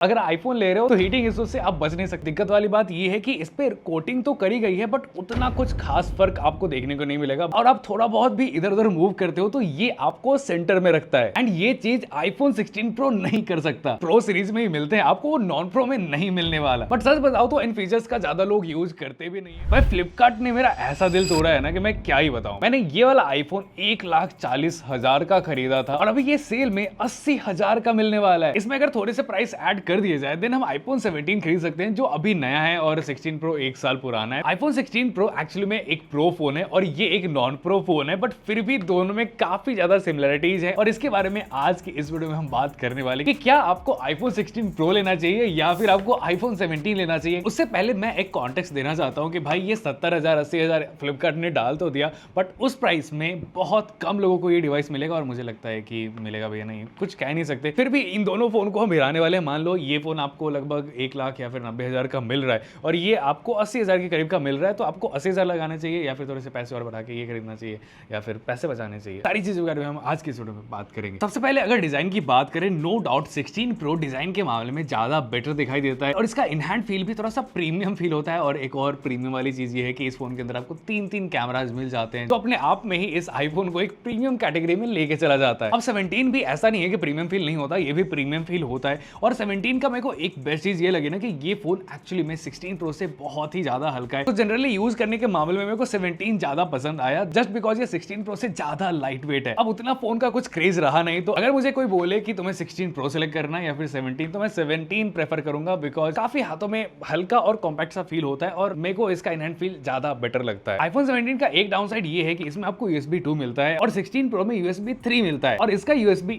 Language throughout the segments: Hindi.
अगर आईफोन ले रहे हो तो हीटिंग इश्यू से आप बच नहीं सकते। दिक्कत वाली बात ये है कि इस पे कोटिंग तो करी गई है बट उतना कुछ खास फर्क आपको देखने को नहीं मिलेगा, और आप थोड़ा बहुत भी इधर उधर मूव करते हो तो ये आपको सेंटर में रखता है। एंड ये चीज आईफोन 16 प्रो नहीं कर सकता। प्रो सीरीज में ही मिलते हैं, आपको वो नॉन प्रो में नहीं मिलने वाला। बट सच बताओ तो इन फीचर्स का ज्यादा लोग यूज करते भी नहीं है। भाई फ्लिपकार्ट ने मेरा ऐसा दिल तोड़ा है ना कि मैं क्या ही बताऊं। मैंने ये वाला आईफोन 1,40,000 का खरीदा था और अभी ये सेल में 80,000 का मिलने वाला है। इसमें अगर थोड़े से प्राइस ऐड कर दिए जाए देन हम आईफोन 17 खरीद सकते हैं जो अभी नया है, और 16 प्रो 1 साल पुराना है। आईफोन 16 प्रो एक्चुअली में एक प्रो फोन है और ये एक नॉन प्रो फोन है, बट फिर भी दोनों में काफी ज्यादा सिमिलरिटीज है और इसके बारे में आज की इस वीडियो में हम बात करने वाले कि क्या आपको आईफोन 16 प्रो लेना चाहिए या फिर आपको आईफोन 17 लेना चाहिए। उससे पहले मैं एक कॉन्टेक्स्ट देना चाहता हूं कि भाई ये 70,000 80,000 फ्लिपकार्ट ने डाल तो दिया, बट उस प्राइस में बहुत कम लोगों को ये डिवाइस मिलेगा और मुझे लगता है कि मिलेगा भैया, नहीं कुछ कह नहीं सकते। फिर भी इन दोनों फोन को हम हिराने वाले, मान लो ये फोन आपको लगभग 1 लाख या फिर 90,000 का मिल रहा है और ये आपको 80,000 के करीब का मिल रहा है, तो आपको 80,000 लगाने चाहिए या फिर थोड़े से पैसे और बढ़ा के ये खरीदना चाहिए या फिर पैसे बचाने चाहिए। सारी चीजों के बारे में हम आज की वीडियो में बात करेंगे। सबसे पहले अगर डिजाइन की बात करें, नो डाउट 16 प्रो डिजाइन के मामले में ज्यादा बेटर दिखाई देता है और इसका इन हैंड फील भी थोड़ा सा प्रीमियम फील होता है। और एक और प्रीमियम वाली चीज ये है कि इस फोन के अंदर आपको 3 कैमराज मिल जाते हैं, तो अपने आप में ही इस आईफोन को एक प्रीमियम कैटेगरी में लेके चला जाता है। अब 17 भी ऐसा नहीं है कि प्रीमियम फील नहीं होता, ये भी प्रीमियम फील होता है। और 17 का मेरे को एक बेस्ट चीज ये लगी ना कि ये फोन एक्चुअली में 16 प्रो से बहुत ही ज्यादा हल्का है, तो जनरली यूज करने के मामले में मेरे को 17 ज्यादा पसंद आया, जस्ट बिकॉज ये 16 प्रो से ज्यादा लाइट वेट है। अब उतना फोन का कुछ क्रेज रहा नहीं, तो अगर मुझे कोई बोले कि तुम्हें 16 प्रो सेलेक्ट करना है या फिर 17, तो मैं 17 प्रेफर करूंगा, बिकॉज काफी हाथों में हल्का और कॉम्पैक्ट सा फील होता है और मेरे को इसका इन हैंड फील ज्यादा बेटर लगता है। आईफोन 17 का एक डाउन साइड ये है कि इसमें आपको USB 2 मिलता है और 16 प्रो में USB 3 मिलता है, और इसका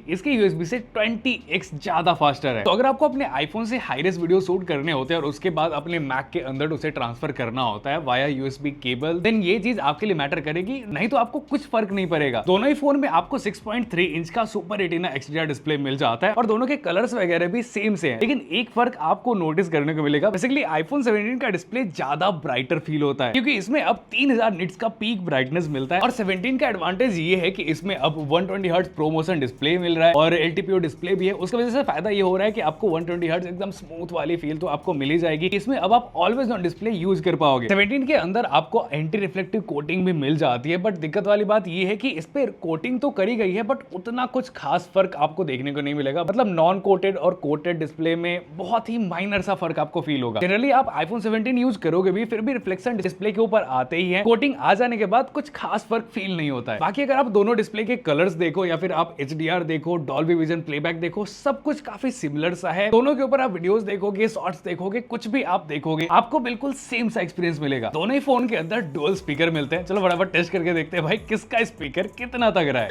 इसके USB से 20x ज्यादा फास्टर है। तो अगर आपको अपने आईफोन से हाई रेस वीडियो शूट करने होते हैं और उसके बाद अपने मैक के अंदर उसे ट्रांसफर करना होता है वाया USB केबल, देन ये चीज आपके लिए मैटर करेगी, नहीं तो आपको कुछ फर्क नहीं पड़ेगा। दोनों ही फोन में आपको 6.3 इंच का सुपर रेटिना XDR डिस्प्ले मिल जाता है और दोनों के कलर्स वगैरह भी सेम से हैं, लेकिन एक फर्क आपको नोटिस करने को मिलेगा। बेसिकली आईफोन 17 का डिस्प्ले ज्यादा ब्राइटर फील होता है क्योंकि इसमें अब 3000 निट्स का पीक ब्राइटनेस मिलता है, और 17 का एडवांटेज ये है कि इसमें अब 120 हर्ट्ज प्रोमोशन डिस्प्ले मिल रहा है और LTPO डिस्प्ले भी है। उसकी वजह से फायदा ये हो रहा है कि आपको 120 हर्ट्ज एकदम स्मूथ वाली फील तो आपको मिल ही जाएगी। इसमें अब आप ऑलवेज ऑन डिस्प्ले यूज कर पाओगे। 17 के अंदर आपको एंटी रिफ्लेक्टिव कोटिंग भी मिल जाती है, बट दिक्कत वाली बात ये है कि इस पे कोटिंग तो करी गई है बट उतना कुछ खास फर्क आपको देखने को नहीं मिलेगा। मतलब नॉन कोटेड और कोटेड डिस्प्ले में बहुत ही माइनर सा फर्क आपको फील होगा। जनरली आप आईफोन 17 यूज करोगे भी, फिर भी रिफ्लेक्शन डिस्प्ले के ऊपर आते ही है। कोटिंग आ जाने के बाद कुछ खास फर्क फील नहीं होता है। बाकी अगर आप दोनों डिस्प्ले के कलर्स देखो या फिर आप HDR देखो, डॉल्बी विजन प्लेबैक देखो, सब कुछ काफी सिमिलर सा है। दोनों के ऊपर आप वीडियोस देखोगे, शॉर्ट्स देखोगे, कुछ भी आप देखोगे, आपको बिल्कुल सेम सा एक्सपीरियंस मिलेगा। दोनों ही फोन के अंदर डुअल स्पीकर मिलते हैं। चलो फटाफट टेस्ट करके देखते हैं भाई किसका स्पीकर कितना तगड़ा है।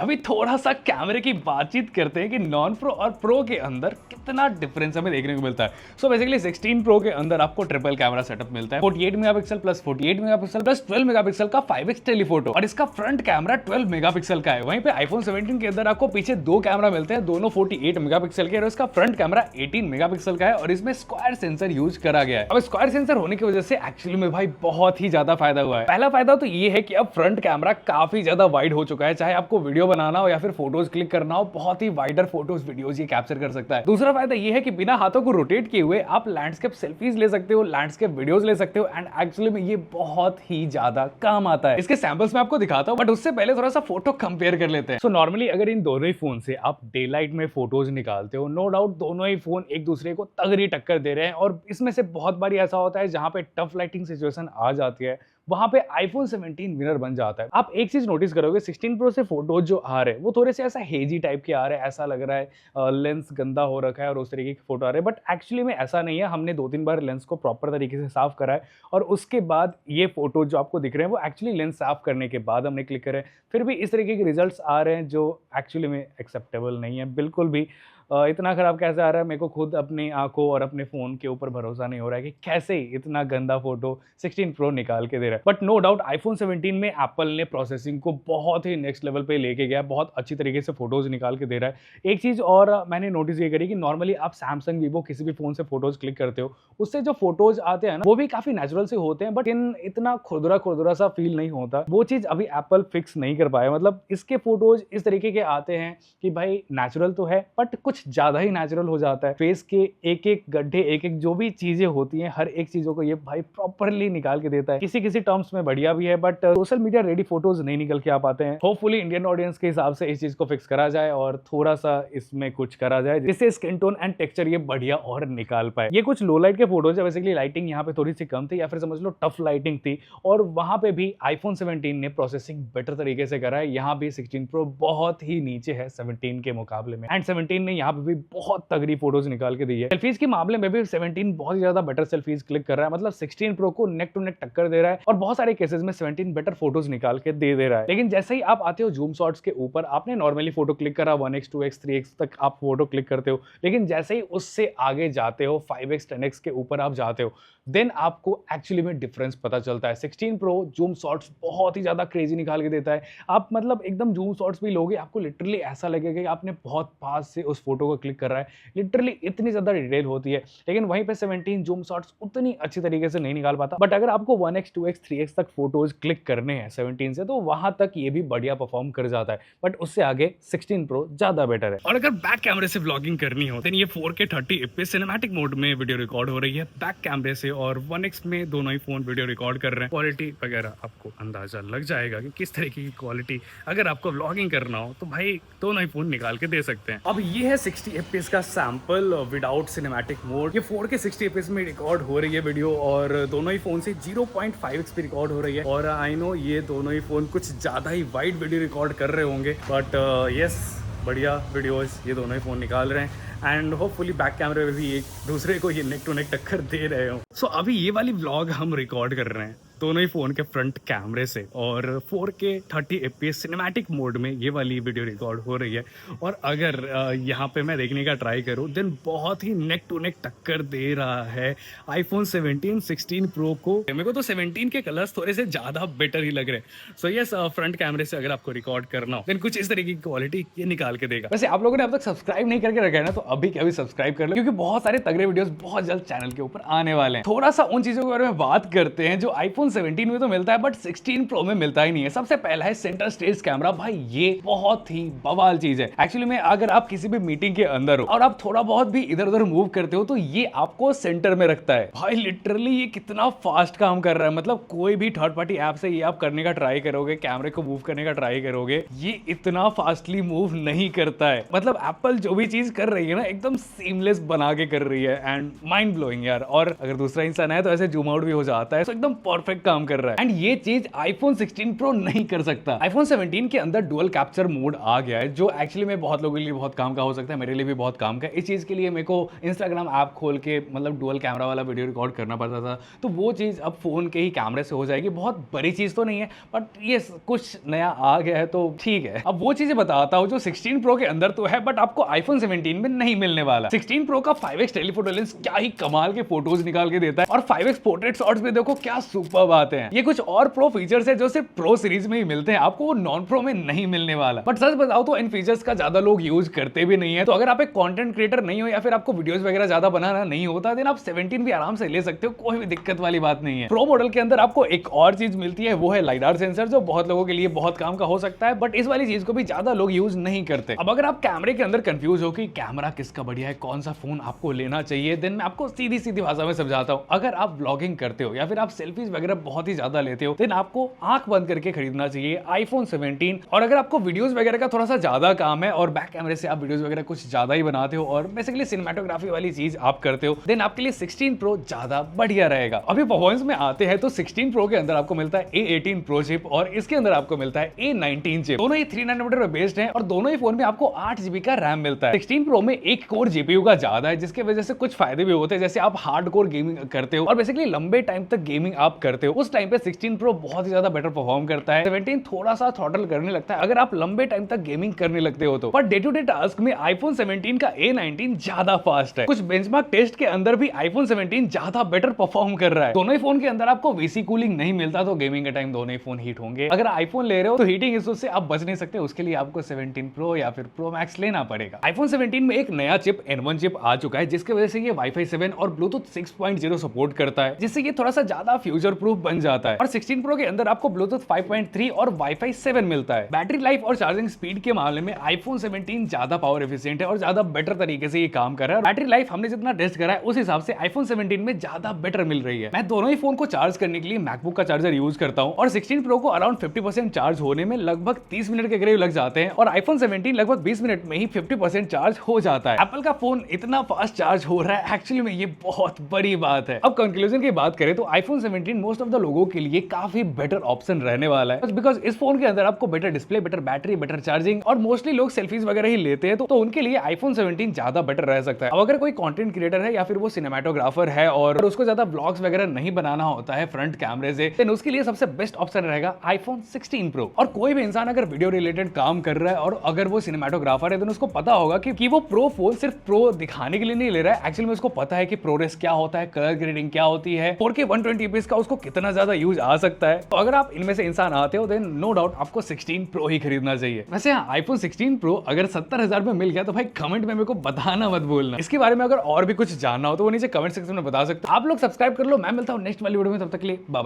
अभी थोड़ा सा कैमरे की बातचीत करते हैं कि नॉन प्रो और प्रो के अंदर कितना डिफरेंस हमें देखने को मिलता है। सो बेसिकली 16 प्रो के अंदर आपको ट्रिपल कैमरा सेटअप मिलता है, 48 megapixel plus 48 megapixel plus 12 megapixel का 5x टेलीफोटो, और इसका फ्रंट कैमरा 12 मेगापिक्सल का है। वहीं पे आईफोन 17 के अंदर आपको पीछे 2 कैमरा मिलते हैं, दोनों 48 मेगापिक्सल के, और इसका फ्रंट कैमरा 18 मेगापिक्सल का है और इसमें स्क्वायर सेंसर यूज करा गया है। अब स्क्वायर सेंसर होने की वजह से एक्चुअली में भाई बहुत ही ज्यादा फायदा हुआ है। पहला फायदा तो ये है कि अब फ्रंट कैमरा काफी ज्यादा वाइड हो चुका है, चाहे आपको वीडियो बनाना हो या फिर फोटोज क्लिक करना हो, बहुत ही वाइडर फोटोज वीडियोज ये कैप्चर कर सकता है। दूसरा फायदा ये है कि बिना हाथों को रोटेट किए हुए आप लैंडस्केप सेल्फीज ले सकते हो, लैंडस्केप वीडियोज ले सकते हो, एंड एक्चुअली में ये बहुत ही ज्यादा काम आता है। इसके सैंपल्स मैं आपको दिखाता हूं, बट उससे पहले थोड़ा सा फोटो कंपेयर कर लेते हैं। सो नॉर्मली अगर इन दोनों ही फोन से आप डे लाइट में फोटोज निकालते हो, नो डाउट दोनों ही फोन एक दूसरे को तगड़ी टक्कर दे रहे हैं, और इसमें से बहुत बार ऐसा होता है जहां पे टफ लाइटिंग सिचुएशन आ जाती है, वहां पे आईफोन 17 विनर बन जाता है। आप एक चीज नोटिस करोगे, 16 प्रो से फोटोज जो आ रहे हैं वो थोड़े से ऐसा हेजी टाइप के आ रहे हैं, ऐसा लग रहा है लेंस गंदा हो रखा है और उस तरीके के फोटो आ रहे हैं, बट एक्चुअली में ऐसा नहीं है। हमने 2-3 बार लेंस को प्रॉपर तरीके से साफ करा है और उसके बाद ये फोटो जो आपको दिख रहे हैं वो एक्चुअली लेंस साफ करने के बाद हमने क्लिक करे, फिर भी इस तरीके के रिजल्ट्स आ रहे हैं जो एक्चुअली में एक्सेप्टेबल नहीं है बिल्कुल भी। इतना खराब कैसे आ रहा है, मेरे को खुद अपनी आंखों और अपने फ़ोन के ऊपर भरोसा नहीं हो रहा है कि कैसे इतना गंदा फ़ोटो 16 प्रो निकाल के दे रहा है। बट नो डाउट आईफ़ोन 17 में एप्पल ने प्रोसेसिंग को बहुत ही नेक्स्ट लेवल पे लेके गया, बहुत अच्छी तरीके से फ़ोटोज़ निकाल के दे रहा है। एक चीज़ और मैंने नोटिस ये करी कि नॉर्मली आप सैमसंग, वीवो किसी भी फ़ोन से फ़ोटोज़ क्लिक करते हो, उससे जो फ़ोटोज़ आते हैं ना, वो भी काफ़ी नेचुरल से होते हैं, बट इतना खुरदुरा-खुरदुरा सा फ़ील नहीं होता। वो चीज़ अभी एप्पल फिक्स नहीं कर पाया। मतलब इसके फ़ोटोज़ इस तरीके के आते हैं कि भाई नेचुरल तो है, बट कुछ ज़्यादा ही नेचुरल हो जाता है। फेस के एक-एक गड्ढे, एक-एक जो भी चीज़ें होती हैं, हर एक चीज़ों को ये भाई प्रॉपर्ली निकाल के देता है। किसी-किसी टर्म्स में बढ़िया भी है, but social media ready photos नहीं निकल के आ पाते हैं। होपफुली इंडियन ऑडियंस के हिसाब से इस चीज़ को फिक्स करा जाए और थोड़ा-सा इसमें कुछ करा जाए, जिससे स्किन टोन एंड टेक्सचर ये बढ़िया और निकाल पाए। ये कुछ लो लाइट के फ़ोटोज़ है, बेसिकली लाइटिंग यहाँ पे थोड़ी-सी कम थी या फिर समझ लो टफ लाइटिंग थी, और वहाँ पे भी आईफ़ोन 17 ने प्रोसेसिंग बेटर तरीके से करा है। यहाँ भी 16 प्रो बहुत ही नीचे है 17 के मुकाबले में, एंड 17 ने यहाँ पे भी बहुत तगड़ी फोटोज निकाल के दी है। सेल्फीज के मामले में भी 17 बहुत ही ज्यादा बेटर सेल्फीज क्लिक कर रहा है, मतलब 16 प्रो को नेक टू नेक टक्कर दे रहा है, और बहुत सारे केसेस में 17 बेटर फोटोज निकाल के दे रहा है। लेकिन जैसे ही आप आते हो जूम शॉट्स के ऊपर, आपने नॉर्मली फोटो क्लिक करा 1x 2x 3x तक आप फोटो क्लिक करते हो, लेकिन जैसे ही उससे आगे जाते हो 5x 10x के ऊपर आप जाते हो, देन आपको एक्चुअली में डिफरेंस पता चलता है। 16 प्रो जूम शॉट्स बहुत ही ज्यादा क्रेजी निकाल के देता है। आप मतलब एकदम जूम शॉट्स भी लोगे, आपको लिटरली ऐसा लगेगा कि आपने बहुत पास से उस फोटो को क्लिक कर रहा है, लिटरली इतनी ज्यादा डिटेल होती है। लेकिन वहीं पे 17 जूम शॉट्स उतनी अच्छी तरीके से नहीं निकाल पाता। बट अगर आपको 1x 2x 3x तक फोटोज क्लिक करने हैं 17 से, तो वहां तक ये भी बढ़िया परफॉर्म कर जाता है, बट उससे आगे 16 प्रो ज्यादा बेटर है। और अगर बैक कैमरे से व्लॉगिंग करनी हो, तो ये 4K 30 fps सिनेमैटिक मोड में वीडियो रिकॉर्ड हो रही है बैक कैमरे से, और 1x में दोनों ही फोन वीडियो रिकॉर्ड कर रहे हैं। क्वालिटी वगैरह आपको अंदाजा लग जाएगा कि किस तरीके की क्वालिटी, अगर आपको व्लॉगिंग करना हो तो भाई दोनों ही फोन निकाल के दे सकते हैं। अब ये है 60 fps का सैंपल विदाउट सिनेमैटिक मोड। ये 4K 60 fps में रिकॉर्ड हो रही है वीडियो, और दोनों ही फोन से 0.5x पे रिकॉर्ड हो रही है। और आई नो ये दोनों ही फोन कुछ ज्यादा ही वाइड वीडियो रिकॉर्ड कर रहे होंगे, बट यस, बढ़िया वीडियोस ये दोनों ही फोन निकाल रहे हैं, एंड होपफुली बैक कैमरे में भी एक दूसरे को ये नेक टू नेक टक्कर दे रहे हो। सो अभी ये वाली व्लॉग हम रिकॉर्ड कर रहे हैं दोनों ही फोन के फ्रंट कैमरे से, और 4K 30 fps सिनेमैटिक मोड में ये वाली वीडियो रिकॉर्ड हो रही है। और अगर यहाँ पे मैं देखने का ट्राई करूँ, देन बहुत ही नेक टू नेक टक्कर दे रहा है आईफोन 17 16 प्रो को। मेरे को तो 17 के कलर्स थोड़े से ज्यादा बेटर ही लग रहे हैं। सो यस, फ्रंट कैमरे से अगर आपको रिकॉर्ड करना हो, देन कुछ इस तरीके की क्वालिटी ये निकाल के देगा। वैसे आप लोगों ने अब तक सब्सक्राइब नहीं करके रखा है ना, तो अभी क्या सब्सक्राइब कर लो, क्योंकि बहुत सारे तगड़े वीडियोस बहुत जल्द चैनल के ऊपर आने वाले हैं। थोड़ा सा उन चीजों के बारे में बात करते हैं जो आईफोन 17 में तो मिलता है, बट 16 प्रो में मिलता ही नहीं है। सबसे पहला है सेंटर स्टेज कैमरा। भाई ये बहुत ही बवाल चीज है। एक्चुअली में अगर आप किसी भी मीटिंग के अंदर हो और आप थोड़ा बहुत भी इधर उधर मूव करते हो, तो ये आपको सेंटर में रखता है। भाई लिटरली ये कितना फास्ट काम कर रहा है। मतलब कोई भी थर्ड पार्टी ऐप से ये आप करने का ट्राई करोगे, कैमरे को मूव करने का ट्राई करोगे, ये इतना फास्टली मूव नहीं करता है। मतलब एप्पल जो भी चीज कर रही है ना, एकदम सीमलेस बना के कर रही है, एंड माइंड ब्लोइंग यार। और अगर दूसरा इंसान है तो ऐसे जूम आउट भी हो जाता है, तो एकदम परफेक्ट काम कर रहा है। एंड ये चीज आईफोन 16 प्रो नहीं कर सकता। आईफोन 17 के अंदर डुअल कैप्चर मोड आ गया है, जो एक्चुअली में बहुत लोगों के लिए बहुत काम का हो सकता है, मेरे लिए भी बहुत काम का है। इस चीज के लिए मेरे को इंस्टाग्राम ऐप खोल के मतलब डुअल कैमरा वाला वीडियो रिकॉर्ड करना पड़ता था, तो वो चीज अब फोन के ही कैमरे से हो जाएगी। बहुत बड़ी चीज तो नहीं है, बट ये कुछ नया आ गया है, तो ठीक है। अब वो चीजें बताता हूं जो 16 प्रो के अंदर तो है, बट आपको आईफोन 17 में नहीं मिलने वाला। 16 प्रो का 5x टेलीफोटो लेंस क्या ही कमाल के फोटोज निकाल के देता है, और 5x पोर्ट्रेट शॉट्स भी देखो क्या सुपर्ब आते हैं। ये कुछ और प्रो फीचर्स है जो सिर्फ प्रो सीरीज में ही मिलते हैं, आपको वो नॉन प्रो में नहीं मिलने वाला। बट सच बताओ तो इन फीचर्स का ज्यादा लोग यूज करते भी नहीं है। तो अगर आप एक कंटेंट क्रिएटर नहीं हो या फिर आपको वीडियोस वगैरह ज्यादा बनाना नहीं होता, देन आप 17 भी आराम से ले सकते हो, कोई भी दिक्कत वाली बात नहीं है। प्रो मॉडल के अंदर आपको एक और चीज मिलती है, वो है लाइडार सेंसर, जो बहुत लोगों के लिए बहुत काम का हो सकता है, बट इस वाली चीज को भी ज्यादा लोग यूज नहीं करते। अब अगर आप कैमरे के अंदर कंफ्यूज हो कि कैमरा किसका बढ़िया है, कौन सा फोन आपको लेना चाहिए, देन मैं आपको सीधी सीधी भाषा में समझाता हूं। अगर आप व्लॉगिंग करते हो या फिर आप सेल्फीज वगैरह बहुत ही ज्यादा लेते हो, देन आपको आंख बंद करके खरीदना चाहिए आईफोन 17। और अगर आपको वीडियोस वगैरह का थोड़ा सा ज्यादा काम है और बैक कैमरे से आप वीडियोस वगैरह कुछ ज्यादा ही बनाते हो और बेसिकली सिनेमेटोग्राफी वाली चीज आप करते हो, देन आपके लिए 16 प्रो ज्यादा बढ़िया रहेगा। अभी परफॉर्मेंस में आते हैं तो 16 प्रो के अंदर आपको मिलता है A18 प्रो चिप, और इसके अंदर आपको मिलता है A19 चिप। दोनों ही 3 नैनोमीटर पे बेस्ड हैं, और दोनों ही फोन में आपको 8 GB का रैम मिलता है। 16 प्रो में एक कोर जीपीयू का ज्यादा है, जिसकी वजह से कुछ फायदे भी होते हैं, जैसे आप हार्डकोर गेमिंग करते हो और बेसिकली लंबे टाइम तक गेमिंग आप करते हो उस टाइम पे 16 प्रो बहुत ही ज्यादा बेटर परफॉर्म करता है। 17 थोड़ा सा थ्रॉटल करने लगता है अगर आप लंबे टाइम तक गेमिंग करने लगते हो तो, पर डे टू डे टास्क में आईफोन 17 का A19 ज्यादा फास्ट है। कुछ बेंचमार्क टेस्ट के अंदर भी आईफोन 17 ज्यादा बेटर परफॉर्म कर रहा है। दोनों ही फोन के अंदर आपको वीसी कूलिंग नहीं मिलता तो गेमिंग के टाइम दोनों ही फोन हीट होंगे। अगर आईफोन ले रहे हो तो हीटिंग इश्यू से आप बच नहीं सकते, उसके लिए आपको 17 प्रो या फिर प्रो मैक्स लेना पड़ेगा। आईफोन 17 में एक नया चिप N1 चिप आ चुका है जिसकी वजह से ये वाईफाई 7 और ब्लूटूथ 6.0 सपोर्ट करता है, जिससे ये थोड़ा सा ज्यादा फ्यूचर प्रूफ बन जाता है। और 16 प्रो के अंदर आपको ब्लूटूथ 5.3 और वाईफाई 7 मिलता है। बैटरी लाइफ और चार्जिंग स्पीड के मामले में आईफोन 17 ज्यादा पावर एफिशिएंट है और ज्यादा बेटर तरीके से ये काम कर रहा है। बैटरी लाइफ हमने जितना टेस्ट करा है उस हिसाब से आईफोन 17 में ज्यादा बेटर मिल रही है। मैं दोनों ही फोन को चार्ज करने के लिए मैकबुक का चार्जर यूज करता हूं और 16 प्रो को अराउंड 50% चार्ज होने में लगभग 30 मिनट के करीब लग जाते हैं और आईफोन 17 लगभग 20 मिनट में ही 50% चार्ज हो जाता है। एप्पल का फोन इतना फास्ट चार्ज हो रहा है एक्चुअली में ये बहुत बड़ी बात है। अब कंक्लूजन की बात करें तो आईफोन 17 मोस्ट ऑफ द लोगों के लिए काफी बेटर ऑप्शन रहने वाला है, बिकॉज इस फोन के अंदर आपको better display, better battery, better charging और मोस्टली लोग सेल्फीज वगैरह ही लेते हैं तो उनके लिए आईफोन 17 ज्यादा बेटर रह सकता है। अब अगर कोई कंटेंट क्रिएटर है या फिर वो सिनेमेटोग्राफर है और उसको ज्यादा ब्लॉग्स वगैरह नहीं बनाना होता है फ्रंट कैमरे से, देन उसके लिए सबसे बेस्ट ऑप्शन रहेगा आईफोन 16 प्रो। और कोई भी इंसान अगर वीडियो रिलेटेड काम कर रहा है और अगर वो सिनेमेटोग्राफर है तो उसको पता होगा कि वो प्रो फोन सिर्फ प्रो दिखाने के लिए नहीं ले रहा है, एक्चुअली में उसको पता है कि प्रोरेस क्या होता है, कलर ग्रेडिंग क्या होती है, 4K 120 का उसको कितना ज्यादा यूज आ सकता है। तो अगर आप इनमें से इंसान आते हो देन नो डाउट आपको 16 प्रो ही खरीदना चाहिए। वैसे हाँ, आईफोन 16 प्रो अगर 70,000 में मिल गया तो भाई कमेंट में मेरे को बताना मत भूलना। इसके बारे में अगर और भी कुछ जानना हो तो वो नीचे कमेंट सेक्शन में बता सकते हो। आप लोग सब्सक्राइब कर लो, मैं मिलता हूँ नेक्स्ट वाली वीडियो में, तब तक के लिए बाय बाय।